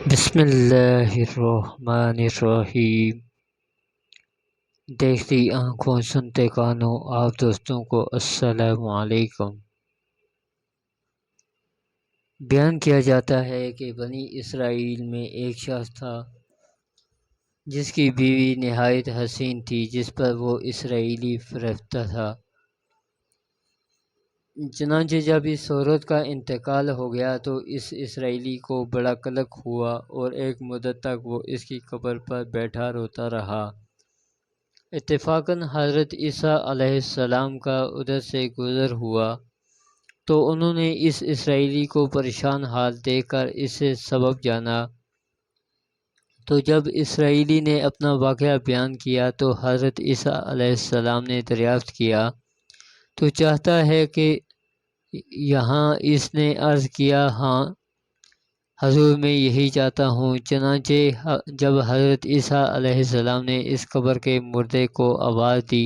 بسم اللہ الرحمن الرحیم۔ دیکھتی آنکھوں سنتے کانوں آپ دوستوں کو السلام علیکم۔ بیان کیا جاتا ہے کہ بنی اسرائیل میں ایک شخص تھا جس کی بیوی نہایت حسین تھی، جس پر وہ اسرائیلی فرشتہ تھا۔ چنانچہ جب اس عورت کا انتقال ہو گیا تو اس اسرائیلی کو بڑا قلق ہوا اور ایک مدت تک وہ اس کی قبر پر بیٹھا روتا رہا۔ اتفاقاً حضرت عیسیٰ علیہ السلام کا ادھر سے گزر ہوا تو انہوں نے اس اسرائیلی کو پریشان حال دیکھ کر اس سے سبب جانا۔ تو جب اسرائیلی نے اپنا واقعہ بیان کیا تو حضرت عیسیٰ علیہ السلام نے دریافت کیا تو چاہتا ہے کہ یہاں اس نے عرض کیا، ہاں حضور میں یہی چاہتا ہوں۔ چنانچہ جب حضرت عیسیٰ علیہ السلام نے اس قبر کے مردے کو آواز دی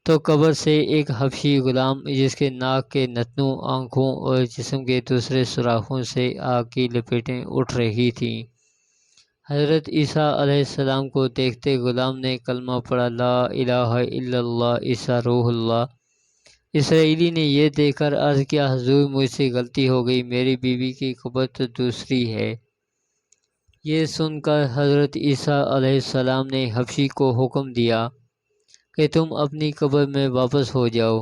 تو قبر سے ایک حبشی غلام جس کے ناک کے نتنوں، آنکھوں اور جسم کے دوسرے سوراخوں سے آگ کی لپیٹیں اٹھ رہی تھیں، حضرت عیسیٰ علیہ السلام کو دیکھتے غلام نے کلمہ پڑھا، لا الہ الا اللہ عیسیٰ روح اللہ۔ اسرائیلی نے یہ دیکھ کر عرض کیا، حضور مجھ سے غلطی ہو گئی، میری بیوی کی قبر تو دوسری ہے۔ یہ سن کر حضرت عیسیٰ علیہ السلام نے حبشی کو حکم دیا کہ تم اپنی قبر میں واپس ہو جاؤ۔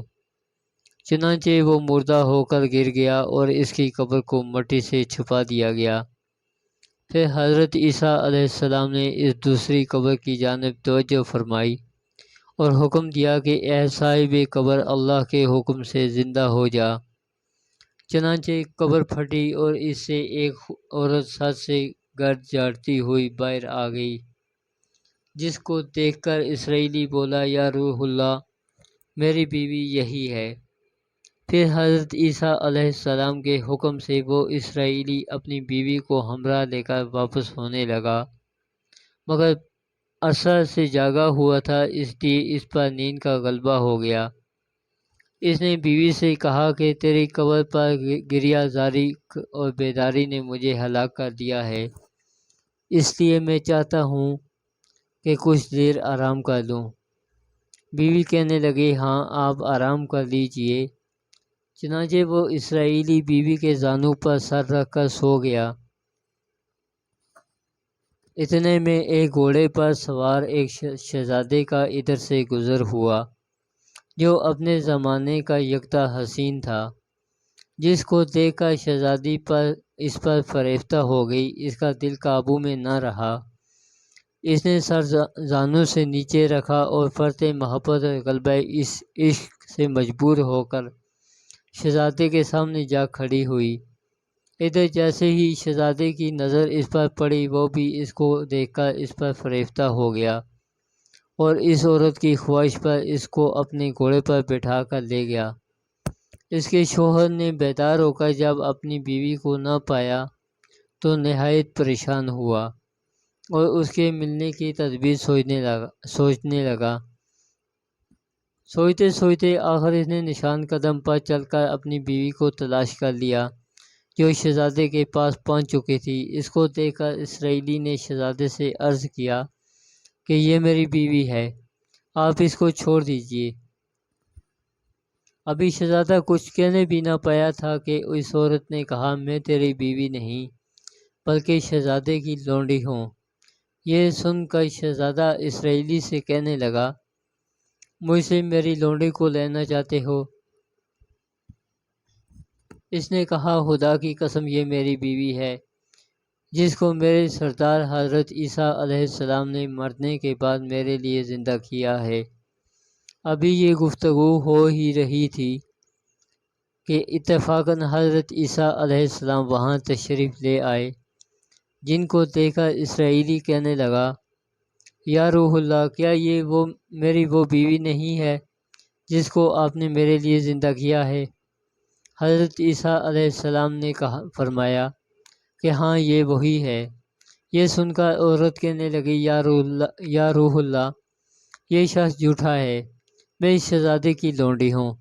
چنانچہ وہ مردہ ہو کر گر گیا اور اس کی قبر کو مٹی سے چھپا دیا گیا۔ پھر حضرت عیسیٰ علیہ السلام نے اس دوسری قبر کی جانب توجہ فرمائی اور حکم دیا کہ اے صاحب قبر، اللہ کے حکم سے زندہ ہو جا۔ چنانچہ قبر پھٹی اور اس سے ایک عورت سر سے گرد جاڑتی ہوئی باہر آ گئی، جس کو دیکھ کر اسرائیلی بولا، یا روح اللہ، میری بیوی یہی ہے۔ پھر حضرت عیسیٰ علیہ السلام کے حکم سے وہ اسرائیلی اپنی بیوی کو ہمراہ لے کر واپس ہونے لگا، مگر عرصہ سے جاگا ہوا تھا، اس لیے اس پر نیند کا غلبہ ہو گیا۔ اس نے بیوی سے کہا کہ تیری قبر پر گریہ زاری اور بیداری نے مجھے ہلاک کر دیا ہے، اس لیے میں چاہتا ہوں کہ کچھ دیر آرام کر لوں۔ بیوی کہنے لگی، ہاں آپ آرام کر لیجئے۔ چنانچہ وہ اسرائیلی بیوی کے زانوں پر سر رکھ کر سو گیا۔ اتنے میں ایک گھوڑے پر سوار ایک شہزادے کا ادھر سے گزر ہوا جو اپنے زمانے کا یکتا حسین تھا، جس کو دیکھ کر شہزادی اس پر فریفتہ ہو گئی، اس کا دل قابو میں نہ رہا۔ اس نے سر زانوں سے نیچے رکھا اور فرط محبت اور غلبہ اس عشق سے مجبور ہو کر شہزادے کے سامنے جا کھڑی ہوئی۔ ادھر جیسے ہی شہزادے کی نظر اس پر پڑی، وہ بھی اس کو دیکھ کر اس پر فریفتہ ہو گیا اور اس عورت کی خواہش پر اس کو اپنے گھوڑے پر بٹھا کر لے گیا۔ اس کے شوہر نے بیدار ہو کر جب اپنی بیوی کو نہ پایا تو نہایت پریشان ہوا اور اس کے ملنے کی تدبیر سوچنے لگا۔ سوچتے سوچتے آخر اس نے نشان قدم پر چل کر اپنی بیوی کو تلاش کر لیا، جو شہزادے کے پاس پہنچ چکی تھی۔ اس کو دیکھ کر اسرائیلی نے شہزادے سے عرض کیا کہ یہ میری بیوی ہے، آپ اس کو چھوڑ دیجئے۔ ابھی شہزادہ کچھ کہنے بھی نہ پایا تھا کہ اس عورت نے کہا، میں تیری بیوی نہیں بلکہ شہزادے کی لونڈی ہوں۔ یہ سن کر شہزادہ اسرائیلی سے کہنے لگا، مجھ سے میری لونڈی کو لینا چاہتے ہو؟ اس نے کہا، خدا کی قسم یہ میری بیوی ہے، جس کو میرے سردار حضرت عیسیٰ علیہ السلام نے مرنے کے بعد میرے لیے زندہ کیا ہے۔ ابھی یہ گفتگو ہو ہی رہی تھی کہ اتفاقاً حضرت عیسیٰ علیہ السلام وہاں تشریف لے آئے، جن کو دیکھ کر اسرائیلی کہنے لگا، یا روح اللہ، کیا یہ میری وہ بیوی نہیں ہے جس کو آپ نے میرے لیے زندہ کیا ہے؟ حضرت عیسیٰ علیہ السلام نے فرمایا کہ ہاں یہ وہی ہے۔ یہ سن کر عورت کہنے لگی، یا روح اللہ، یہ شخص جھوٹا ہے، میں اس شہزادے کی لونڈی ہوں۔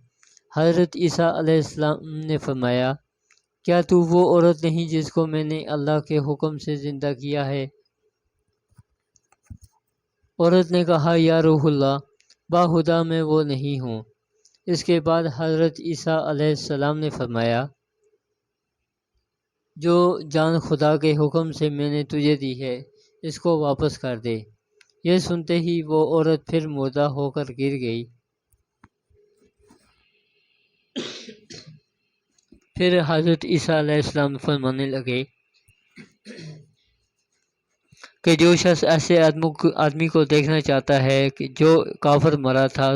حضرت عیسیٰ علیہ السلام نے فرمایا، کیا تو وہ عورت نہیں جس کو میں نے اللہ کے حکم سے زندہ کیا ہے؟ عورت نے کہا یا روح اللہ، باخدا میں وہ نہیں ہوں۔ اس کے بعد حضرت عیسیٰ علیہ السلام نے فرمایا، جو جان خدا کے حکم سے میں نے تجھے دی ہے اس کو واپس کر دے۔ یہ سنتے ہی وہ عورت پھر مردہ ہو کر گر گئی۔ پھر حضرت عیسیٰ علیہ السلام فرمانے لگے کہ جو شخص ایسے آدمی کو دیکھنا چاہتا ہے کہ جو کافر مرا تھا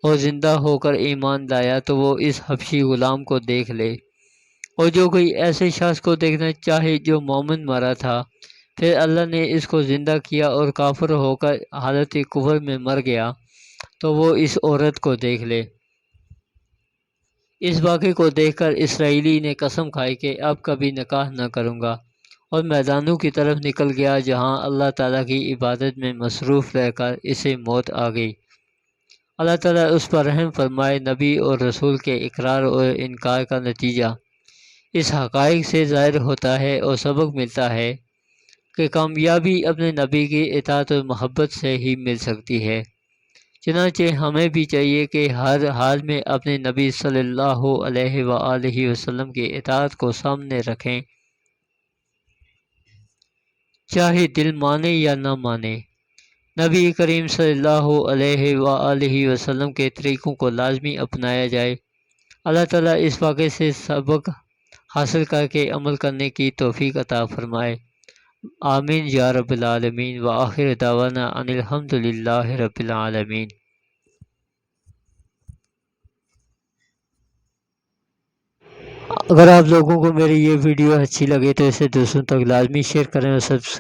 اور زندہ ہو کر ایمان لایا تو وہ اس حبشی غلام کو دیکھ لے، اور جو کوئی ایسے شخص کو دیکھنا چاہے جو مومن مرا تھا پھر اللہ نے اس کو زندہ کیا اور کافر ہو کر حالت کفر میں مر گیا تو وہ اس عورت کو دیکھ لے۔ اس واقعے کو دیکھ کر اسرائیلی نے قسم کھائی کہ اب کبھی نکاح نہ کروں گا، اور میدانوں کی طرف نکل گیا جہاں اللہ تعالیٰ کی عبادت میں مصروف رہ کر اسے موت آ گئی۔ اللہ تعالیٰ اس پر رحم فرمائے۔ نبی اور رسول کے اقرار اور انکار کا نتیجہ اس حقائق سے ظاہر ہوتا ہے اور سبق ملتا ہے کہ کامیابی اپنے نبی کی اطاعت اور محبت سے ہی مل سکتی ہے۔ چنانچہ ہمیں بھی چاہیے کہ ہر حال میں اپنے نبی صلی اللہ علیہ وآلہ وسلم کی اطاعت کو سامنے رکھیں، چاہے دل مانے یا نہ مانے۔ نبی کریم صلی اللہ علیہ وآلہ وسلم کے طریقوں کو لازمی اپنایا جائے۔ اللہ تعالیٰ اس واقعے سے سبق حاصل کر کے عمل کرنے کی توفیق عطا فرمائے۔ آمین یا رب العالمین، وآخر دعوانا ان الحمد للہ رب العالمین۔ اگر آپ لوگوں کو میری یہ ویڈیو اچھی لگے تو اسے دوستوں تک لازمی شیئر کریں اور سبسکرائب